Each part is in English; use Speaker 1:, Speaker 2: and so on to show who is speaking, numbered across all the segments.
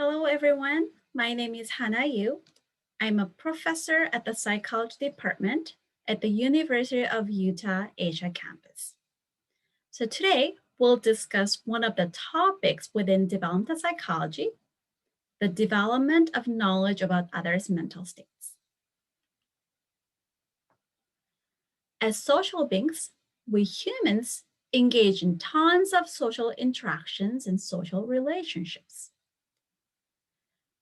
Speaker 1: Hello, everyone. My name is Hannah Yu. I'm a professor at the psychology department at the University of Utah Asia campus. So today, we'll discuss one of the topics within developmental psychology, the development of knowledge about others' mental states. As social beings, we humans engage in tons of social interactions and social relationships.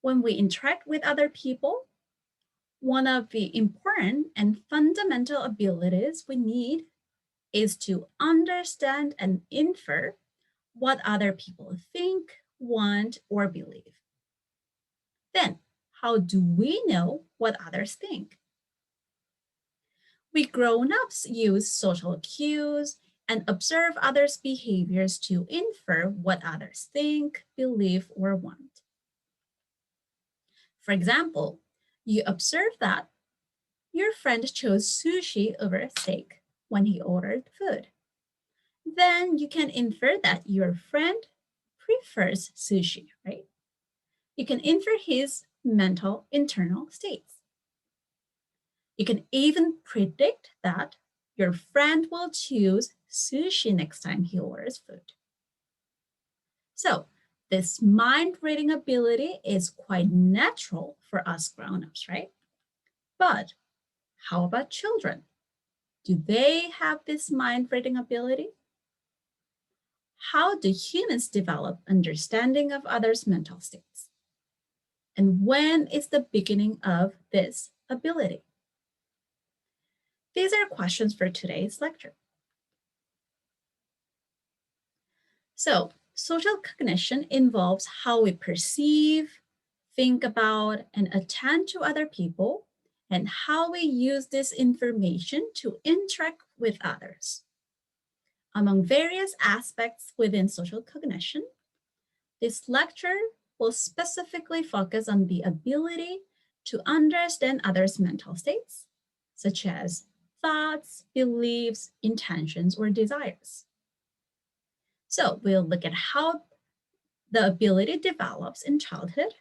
Speaker 1: When we interact with other people, one of the important and fundamental abilities we need is to understand and infer what other people think, want, or believe. Then, how do we know what others think? We grown-ups use social cues and observe others' behaviors to infer what others think, believe, or want. For example, you observe that your friend chose sushi over steak when he ordered food. Then you can infer that your friend prefers sushi, right? You can infer his mental internal states. You can even predict that your friend will choose sushi next time he orders food. So this mind reading ability is quite natural for us grown-ups, right? But how about children? Do they have this mind reading ability? How do humans develop understanding of others' mental states? And when is the beginning of this ability? These are questions for today's lecture. So, social cognition involves how we perceive, think about, and attend to other people, and how we use this information to interact with others. Among various aspects within social cognition, this lecture will specifically focus on the ability to understand others' mental states, such as thoughts, beliefs, intentions, or desires. So we'll look at how the ability develops in childhood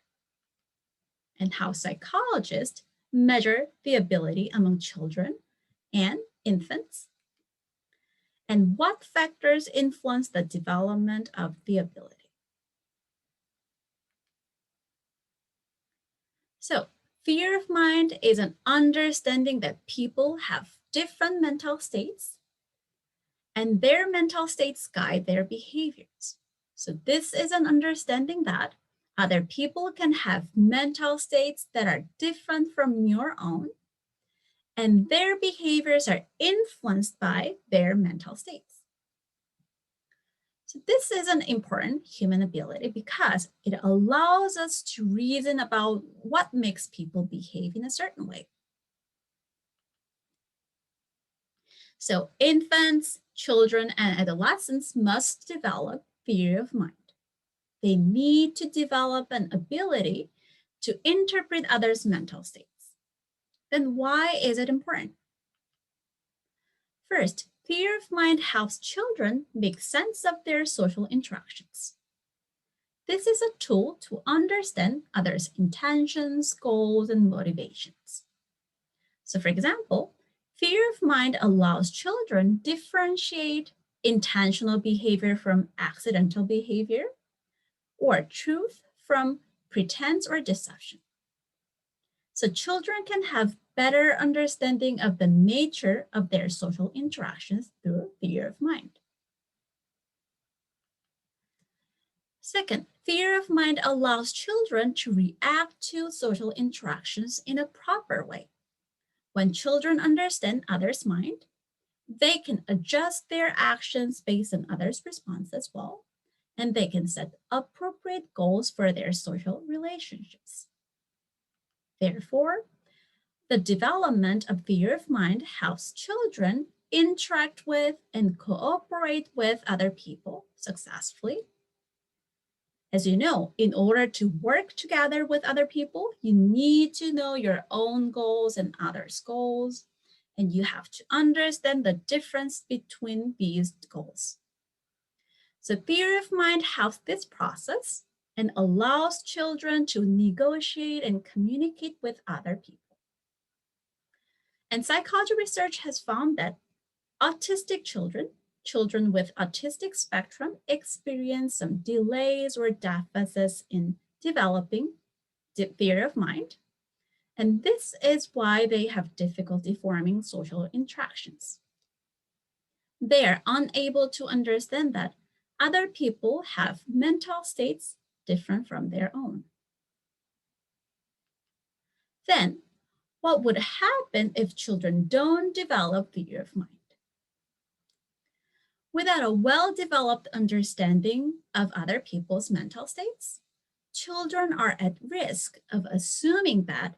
Speaker 1: and how psychologists measure the ability among children and infants, and what factors influence the development of the ability. So, theory of mind is an understanding that people have different mental states and their mental states guide their behaviors. So this is an understanding that other people can have mental states that are different from your own, and their behaviors are influenced by their mental states. So this is an important human ability because it allows us to reason about what makes people behave in a certain way. So infants, children, and adolescents must develop theory of mind. They need to develop an ability to interpret others' mental states. Then why is it important? First, theory of mind helps children make sense of their social interactions. This is a tool to understand others' intentions, goals, and motivations. So for example, theory of mind allows children differentiate intentional behavior from accidental behavior, or truth from pretense or deception. So children can have better understanding of the nature of their social interactions through theory of mind. Second, theory of mind allows children to react to social interactions in a proper way. When children understand others' mind, they can adjust their actions based on others' response as well, and they can set appropriate goals for their social relationships. Therefore, the development of theory of mind helps children interact with and cooperate with other people successfully. As you know, in order to work together with other people, you need to know your own goals and others' goals, and you have to understand the difference between these goals. So theory of mind helps this process and allows children to negotiate and communicate with other people. And psychology research has found that autistic children with autistic spectrum experience some delays or deficits in developing theory of mind. And this is why they have difficulty forming social interactions. They are unable to understand that other people have mental states different from their own. Then, what would happen if children don't develop theory of mind? Without a well-developed understanding of other people's mental states, children are at risk of assuming that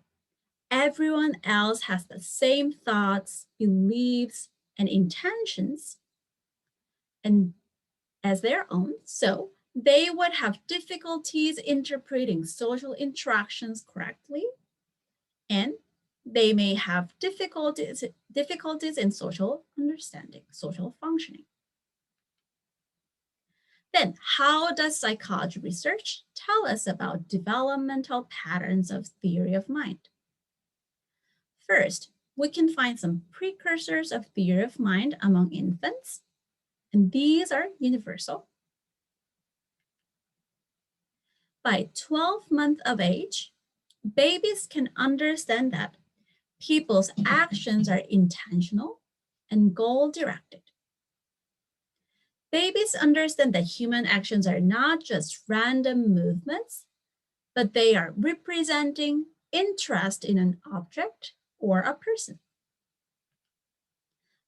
Speaker 1: everyone else has the same thoughts, beliefs, and intentions and as their own, so they would have difficulties interpreting social interactions correctly, and they may have difficulties in social understanding, social functioning. Then, how does psychology research tell us about developmental patterns of theory of mind? First, we can find some precursors of theory of mind among infants, and these are universal. By 12 months of age, babies can understand that people's actions are intentional and goal-directed. Babies understand that human actions are not just random movements, but they are representing interest in an object or a person.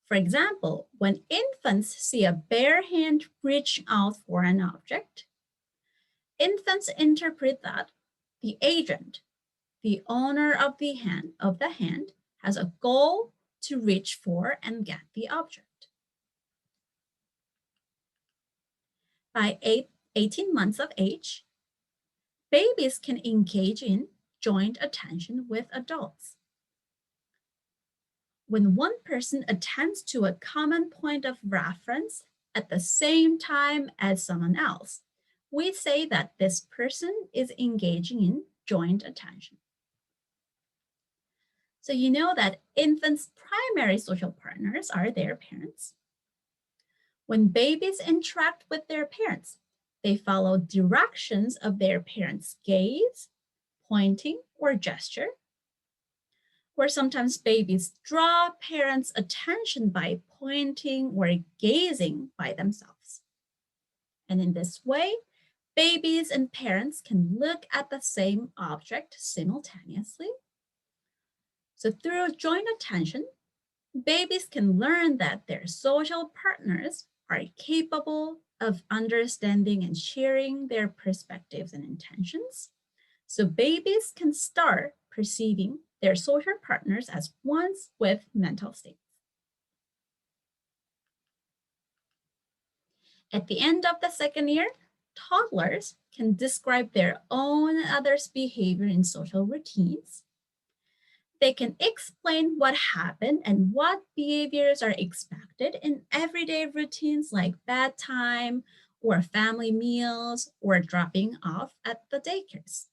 Speaker 1: For example, when infants see a bare hand reach out for an object, infants interpret that the agent, the owner of the hand, has a goal to reach for and get the object. By 18 months of age, babies can engage in joint attention with adults. When one person attends to a common point of reference at the same time as someone else, we say that this person is engaging in joint attention. So you know that infants' primary social partners are their parents. When babies interact with their parents, they follow directions of their parents' gaze, pointing, or gesture. Or sometimes babies draw parents' attention by pointing or gazing by themselves. And in this way, babies and parents can look at the same object simultaneously. So through joint attention, babies can learn that their social partners are capable of understanding and sharing their perspectives and intentions. So babies can start perceiving their social partners as ones with mental states. At the end of the second year, toddlers can describe their own and others' behavior in social routines. They can explain what happened and what behaviors are expected in everyday routines like bedtime or family meals or dropping off at the daycares.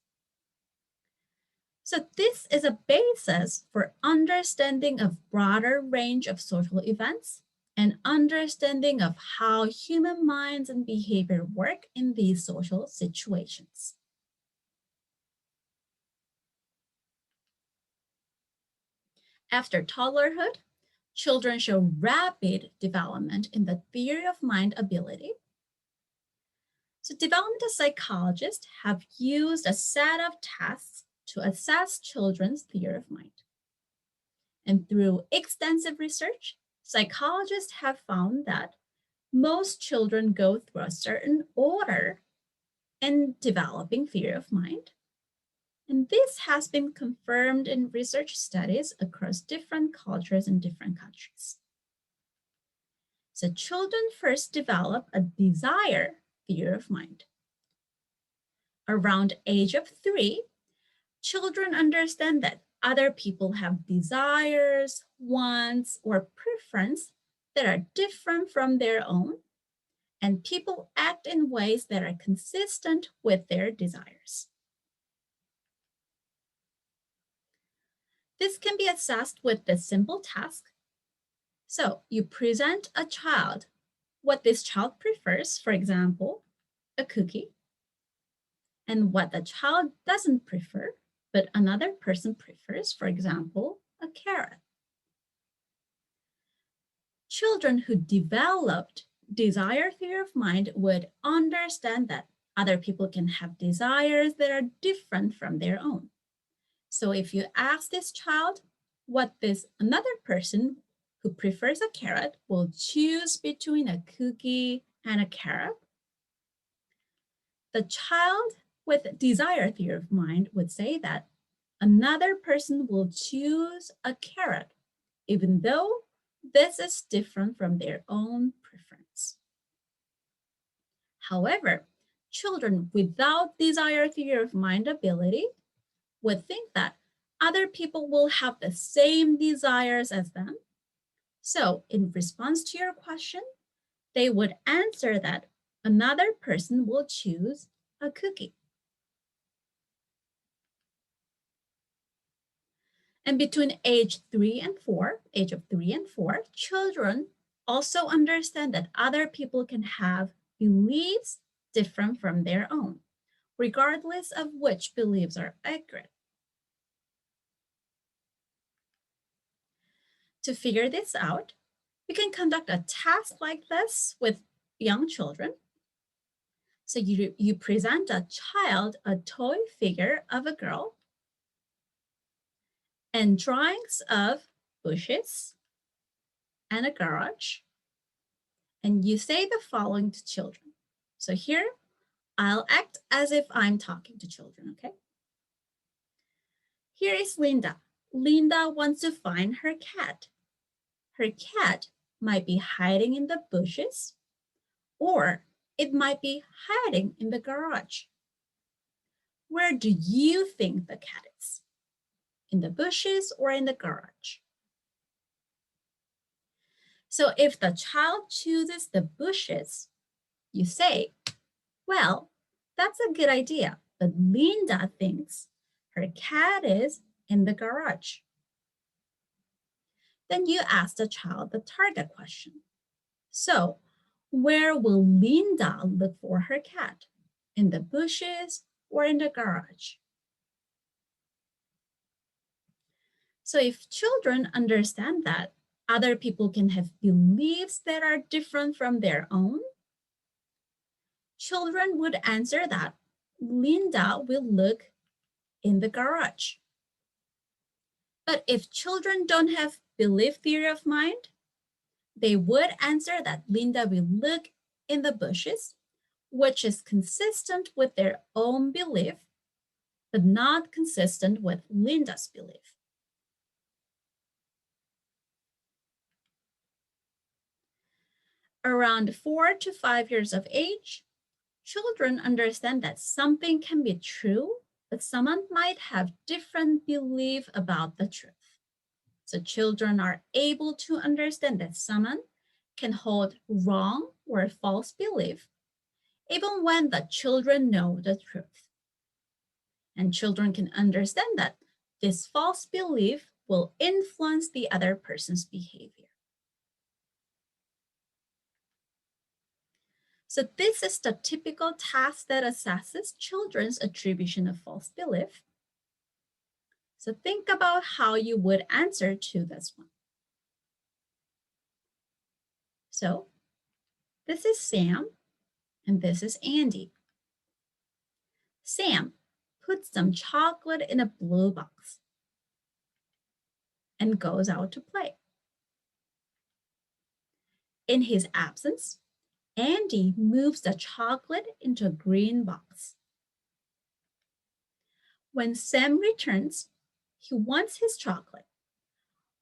Speaker 1: So this is a basis for understanding of broader range of social events and understanding of how human minds and behavior work in these social situations. After toddlerhood, children show rapid development in the theory of mind ability. So developmental psychologists have used a set of tests to assess children's theory of mind. And through extensive research, psychologists have found that most children go through a certain order in developing theory of mind. And this has been confirmed in research studies across different cultures in different countries. So children first develop a desire theory of mind. Around age of 3, children understand that other people have desires, wants, or preference that are different from their own, and people act in ways that are consistent with their desires. This can be assessed with this simple task. So you present a child what this child prefers, for example, a cookie, and what the child doesn't prefer, but another person prefers, for example, a carrot. Children who developed desire theory of mind would understand that other people can have desires that are different from their own. So if you ask this child what this another person who prefers a carrot will choose between a cookie and a carrot, the child with desire theory of mind would say that another person will choose a carrot, even though this is different from their own preference. However, children without desire theory of mind ability would think that other people will have the same desires as them. So in response to your question, they would answer that another person will choose a cookie. And between age of 3 and 4, children also understand that other people can have beliefs different from their own, regardless of which beliefs are accurate. To figure this out, you can conduct a task like this with young children. So you present a child a toy figure of a girl and drawings of bushes and a garage. And you say the following to children. So here, I'll act as if I'm talking to children, okay? Here is Linda. Linda wants to find her cat. Her cat might be hiding in the bushes, or it might be hiding in the garage. Where do you think the cat is? In the bushes or in the garage? So if the child chooses the bushes, you say, well, that's a good idea, but Linda thinks her cat is in the garage. Then you ask the child the target question. So where will Linda look for her cat? In the bushes or in the garage? So if children understand that other people can have beliefs that are different from their own, children would answer that Linda will look in the garage. But if children don't have belief theory of mind, they would answer that Linda will look in the bushes, which is consistent with their own belief, but not consistent with Linda's belief. Around 4 to 5 years of age, children understand that something can be true, but someone might have different belief about the truth. So children are able to understand that someone can hold wrong or false belief, even when the children know the truth. And children can understand that this false belief will influence the other person's behavior. So this is the typical task that assesses children's attribution of false belief. So think about how you would answer to this one. So this is Sam and this is Andy. Sam puts some chocolate in a blue box and goes out to play. In his absence, Andy moves the chocolate into a green box. When Sam returns, he wants his chocolate.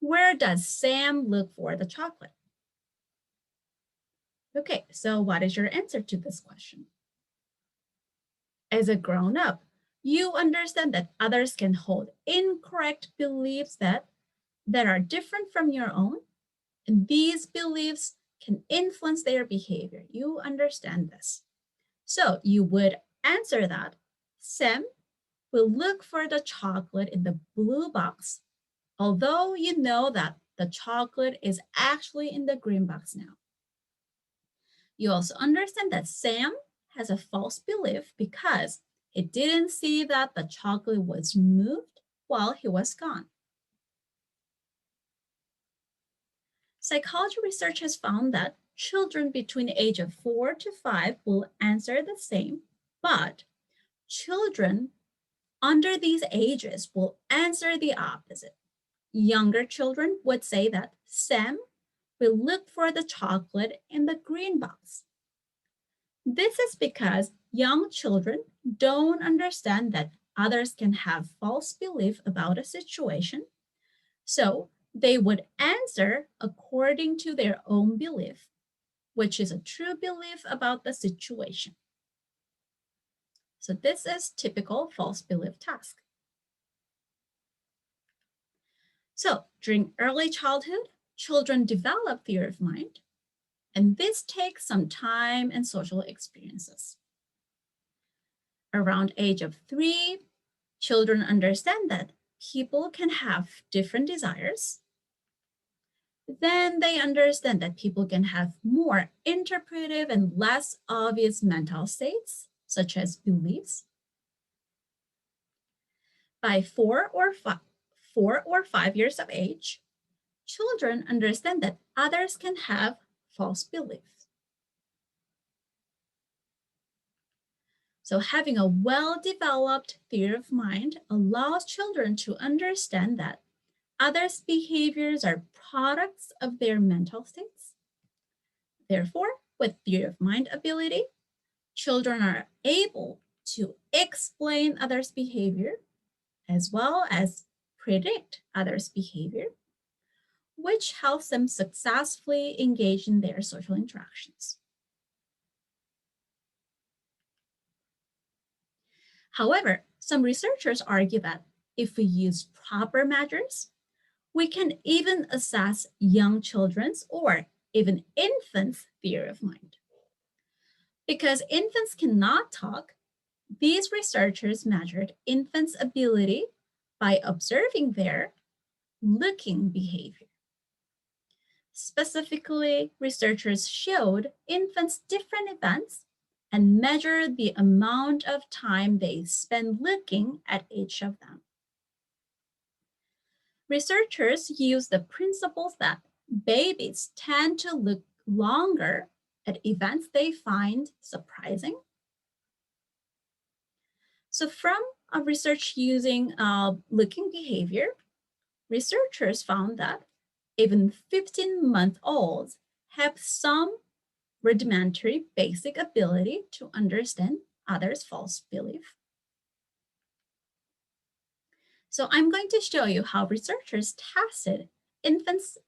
Speaker 1: Where does Sam look for the chocolate? Okay, so what is your answer to this question? As a grown-up, you understand that others can hold incorrect beliefs that are different from your own, and these beliefs can influence their behavior. You understand this. So you would answer that Sam will look for the chocolate in the blue box, although you know that the chocolate is actually in the green box now. You also understand that Sam has a false belief because he didn't see that the chocolate was moved while he was gone. Psychology research has found that children between the age of 4 to 5 will answer the same, but children under these ages will answer the opposite. Younger children would say that Sam will look for the chocolate in the green box. This is because young children don't understand that others can have false belief about a situation, so they would answer according to their own belief, which is a true belief about the situation. So this is typical false belief task. So during early childhood, children develop theory of mind, and this takes some time and social experiences. Around age of 3, children understand that people can have different desires. Then they understand that people can have more interpretive and less obvious mental states, such as beliefs. By 4 or 5 years of age, children understand that others can have false beliefs. So having a well-developed theory of mind allows children to understand that others' behaviors are products of their mental states. Therefore, with theory of mind ability, children are able to explain others' behavior as well as predict others' behavior, which helps them successfully engage in their social interactions. However, some researchers argue that if we use proper measures, we can even assess young children's or even infants' theory of mind. Because infants cannot talk, these researchers measured infants' ability by observing their looking behavior. Specifically, researchers showed infants different events and measured the amount of time they spend looking at each of them. Researchers used the principles that babies tend to look longer at events they find surprising. So from a research using looking behavior, researchers found that even 15-month-olds have some rudimentary basic ability to understand others' false belief. So I'm going to show you how researchers tested infants'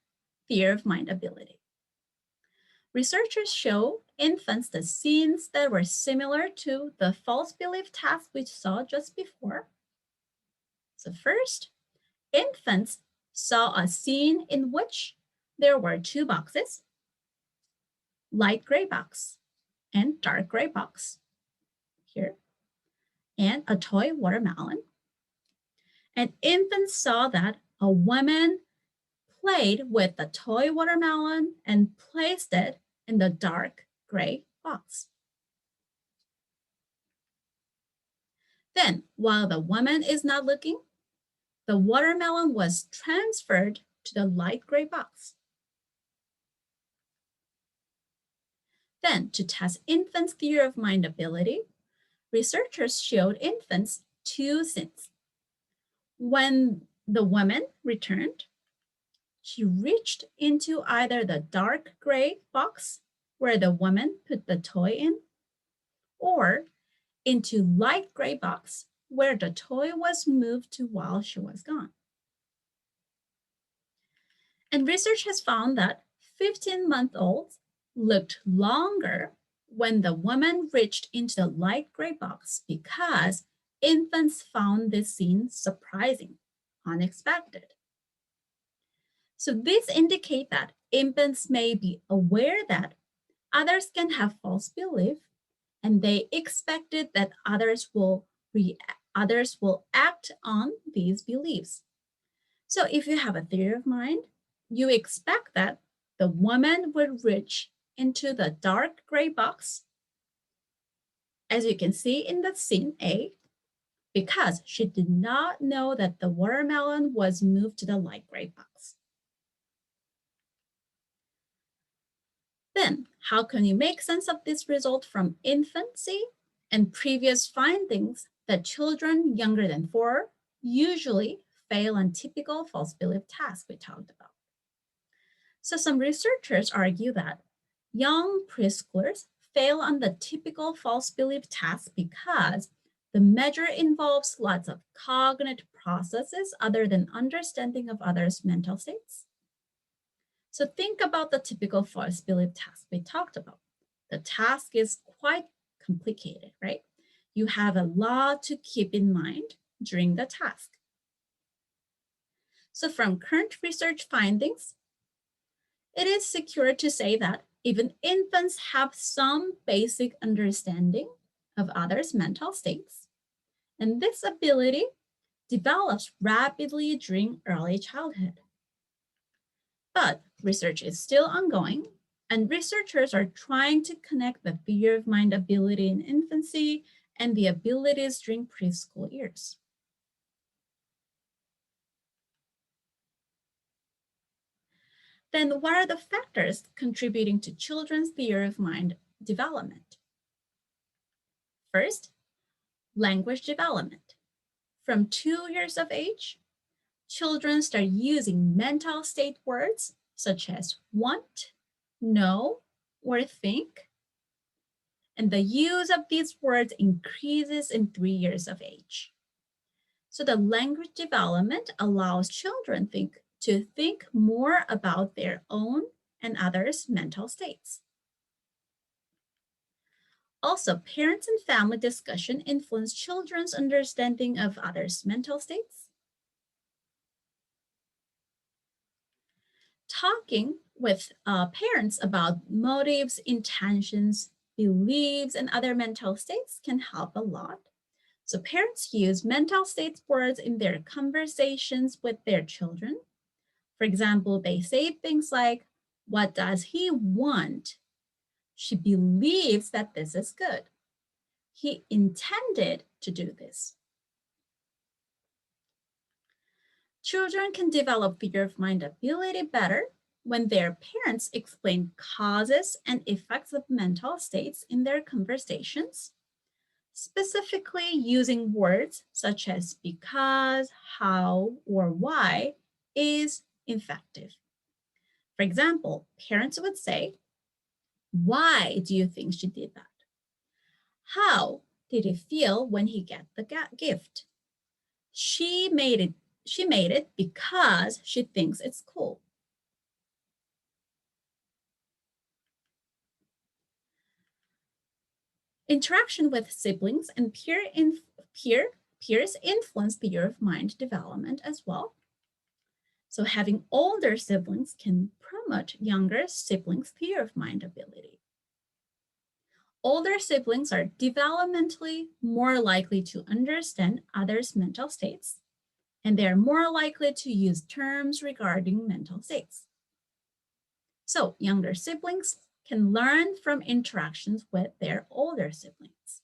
Speaker 1: theory of mind ability. Researchers show infants the scenes that were similar to the false belief task we saw just before. So first, infants saw a scene in which there were 2 boxes, light gray box and dark gray box here, and a toy watermelon. And infants saw that a woman played with the toy watermelon and placed it in the dark gray box. Then, while the woman is not looking, the watermelon was transferred to the light gray box. Then, to test infants' theory of mind ability, researchers showed infants 2 scenes. When the woman returned, she reached into either the dark gray box where the woman put the toy in, or into light gray box where the toy was moved to while she was gone. And research has found that 15-month-olds looked longer when the woman reached into the light gray box because infants found this scene surprising, unexpected. So these indicate that infants may be aware that others can have false belief, and they expected that others will act on these beliefs. So if you have a theory of mind, you expect that the woman would reach into the dark gray box, as you can see in the scene A, because she did not know that the watermelon was moved to the light gray box. Then, how can you make sense of this result from infancy and previous findings that children younger than 4 usually fail on typical false belief tasks we talked about? So some researchers argue that young preschoolers fail on the typical false belief task because the measure involves lots of cognitive processes other than understanding of others' mental states. So think about the typical false belief task we talked about. The task is quite complicated, right? You have a lot to keep in mind during the task. So from current research findings, it is secure to say that even infants have some basic understanding of others' mental states, and this ability develops rapidly during early childhood. But research is still ongoing, and researchers are trying to connect the theory of mind ability in infancy and the abilities during preschool years. Then what are the factors contributing to children's theory of mind development? First, language development. From 2 years of age, children start using mental state words such as want, know, or think. And the use of these words increases in 3 years of age. So the language development allows children to think more about their own and others' mental states. Also, parents and family discussion influence children's understanding of others' mental states. Talking with parents about motives, intentions, beliefs, and other mental states can help a lot. So parents use mental states words in their conversations with their children. For example, they say things like, "What does he want? She believes that this is good. He intended to do this." Children can develop theory of mind ability better when their parents explain causes and effects of mental states in their conversations, specifically using words such as because, how, or why is effective. For example, parents would say, "Why do you think she did that? How did he feel when he got the gift? She made it because she thinks it's cool." Interaction with siblings and peers influence theory of mind development as well. So having older siblings can promote younger siblings' theory of mind ability. Older siblings are developmentally more likely to understand others' mental states, and they are more likely to use terms regarding mental states. So younger siblings can learn from interactions with their older siblings.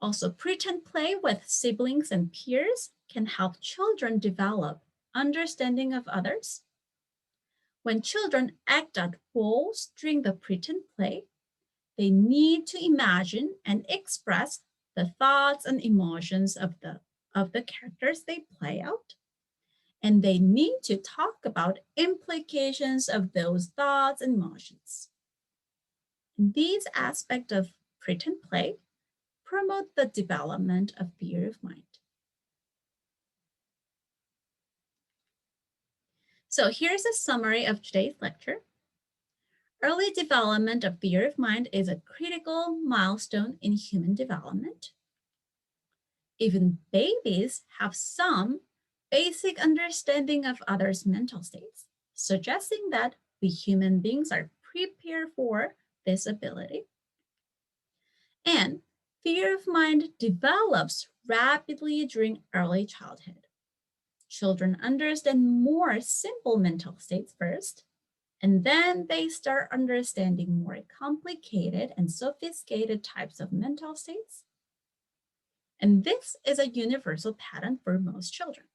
Speaker 1: Also, pretend play with siblings and peers can help children develop understanding of others. When children act out roles during the pretend play, they need to imagine and express the thoughts and emotions of the characters they play out. And they need to talk about implications of those thoughts and emotions. And these aspects of pretend play promote the development of theory of mind. So here's a summary of today's lecture. Early development of theory of mind is a critical milestone in human development. Even babies have some basic understanding of others' mental states, suggesting that we human beings are prepared for this ability. And fear of mind develops rapidly during early childhood. Children understand more simple mental states first, and then they start understanding more complicated and sophisticated types of mental states. And this is a universal pattern for most children.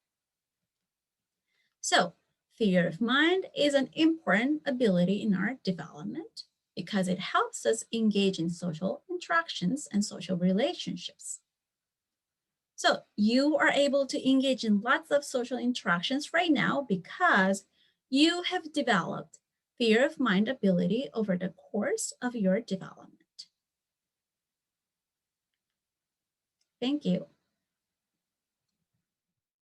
Speaker 1: So, theory of mind is an important ability in our development because it helps us engage in social interactions and social relationships. So, you are able to engage in lots of social interactions right now because you have developed theory of mind ability over the course of your development. Thank you.